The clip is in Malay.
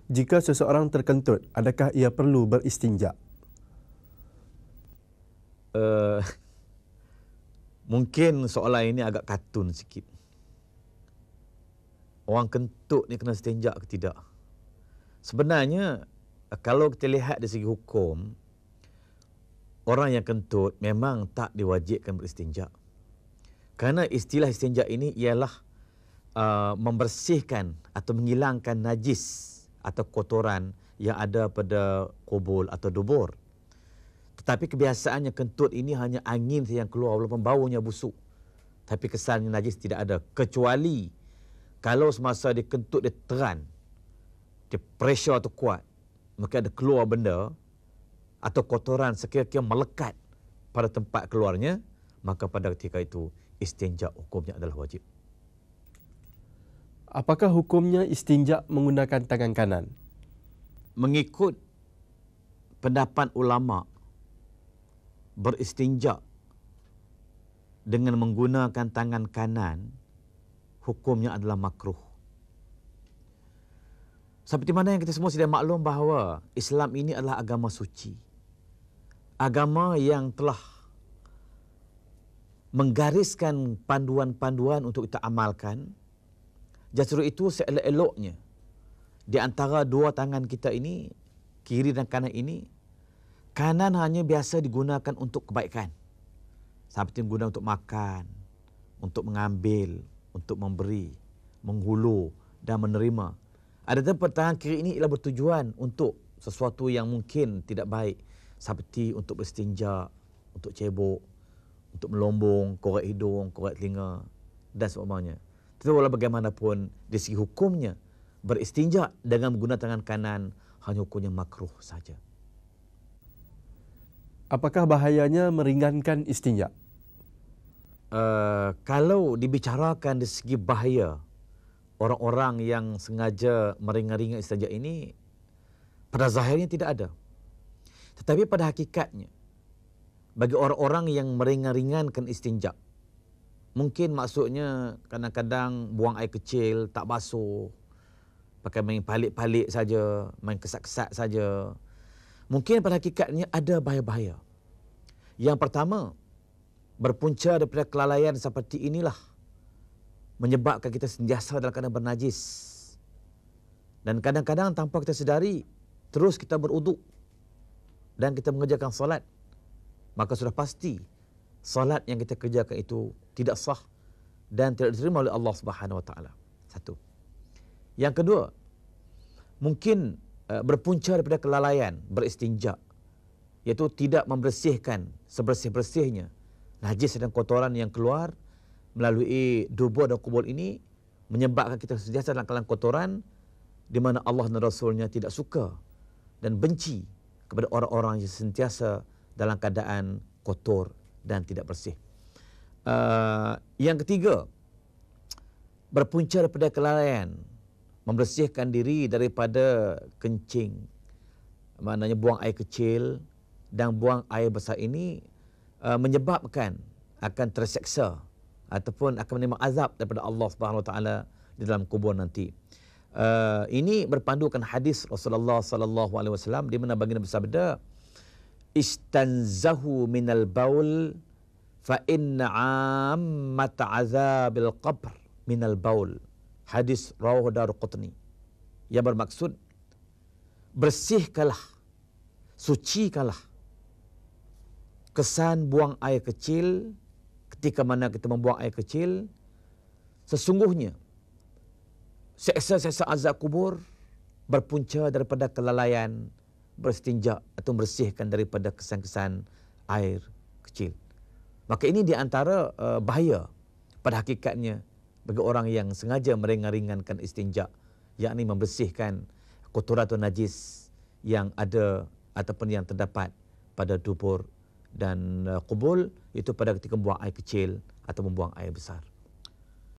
Jika seseorang terkentut, adakah ia perlu beristinja? Mungkin soalan ini agak kartun sikit. Orang kentut ni kena istinja ke tidak? Sebenarnya, kalau kita lihat dari segi hukum, orang yang kentut memang tak diwajibkan beristinja. Kerana istilah istinja ini ialah membersihkan atau menghilangkan najis atau kotoran yang ada pada kubul atau dubur. Tetapi kebiasaannya kentut ini hanya angin yang keluar walaupun baunya busuk. Tapi kesannya najis tidak ada. Kecuali kalau semasa dia kentut dia teran, dia pressure tu kuat, maka ada keluar benda atau kotoran sekira-kira melekat pada tempat keluarnya, maka pada ketika itu istinja hukumnya adalah wajib. Apakah hukumnya istinja menggunakan tangan kanan? Mengikut pendapat ulama, beristinja dengan menggunakan tangan kanan hukumnya adalah makruh. Seperti mana yang kita semua sudah maklum bahawa Islam ini adalah agama suci. Agama yang telah menggariskan panduan-panduan untuk kita amalkan. Justru itu seelok-eloknya di antara dua tangan kita ini, kiri dan kanan ini, kanan hanya biasa digunakan untuk kebaikan. Seperti digunakan untuk makan, untuk mengambil, untuk memberi, menghulu dan menerima. Adapun tangan kiri ini ialah bertujuan untuk sesuatu yang mungkin tidak baik, seperti untuk beristinja, untuk cebok, untuk melombong, korek hidung, korek telinga dan seumpamanya. Tetapi walau bagaimanapun, dari segi hukumnya, beristinja dengan menggunakan tangan kanan hanya hukumnya makruh saja. Apakah bahayanya meringankan istinja? Kalau dibicarakan dari segi bahaya, orang-orang yang sengaja meringan-ringan istinja ini, pada zahirnya tidak ada. Tetapi pada hakikatnya, bagi orang-orang yang meringan-ringankan istinja, mungkin maksudnya kadang-kadang buang air kecil, tak basuh, pakai main palik-palik saja, main kesat-kesat saja. Mungkin pada hakikatnya ada bahaya-bahaya. Yang pertama, berpunca daripada kelalaian seperti inilah menyebabkan kita sentiasa dalam keadaan bernajis. Dan kadang-kadang tanpa kita sedari, terus kita beruduk dan kita mengerjakan solat. Maka sudah pasti solat yang kita kerjakan itu tidak sah dan tidak diterima oleh Allah Subhanahu Wa Taala. Satu. Yang kedua, mungkin berpunca daripada kelalaian beristinja, iaitu tidak membersihkan sebersih-bersihnya najis dan kotoran yang keluar melalui dubur dan kubur ini, menyebabkan kita sentiasa dalam keadaan kotoran di mana Allah dan Rasulnya tidak suka dan benci kepada orang-orang yang sentiasa dalam keadaan kotor dan tidak bersih. Yang ketiga, berpunca daripada kelalaian membersihkan diri daripada kencing, maknanya buang air kecil dan buang air besar ini menyebabkan akan terseksa ataupun akan menerima azab daripada Allah Subhanahu Wa Taala di dalam kubur nanti. Ini berpandukan hadis Rasulullah sallallahu alaihi wasallam di mana baginda bersabda, "Istanzahu minal baul fa inna 'ammat 'azabil qabr minal baul." Hadis rawahu Daruqutni. Yang bermaksud, bersihkanlah, sucikanlah kesan buang air kecil ketika mana kita membuang air kecil. Sesungguhnya seksa-seksa azab kubur berpunca daripada kelalaian beristinja atau membersihkan daripada kesan-kesan air kecil. Maka ini di antara bahaya pada hakikatnya bagi orang yang sengaja meringan-ringankan istinja, yakni membersihkan kotoran atau najis yang ada ataupun yang terdapat pada dubur dan kubul, itu pada ketika membuang air kecil atau membuang air besar.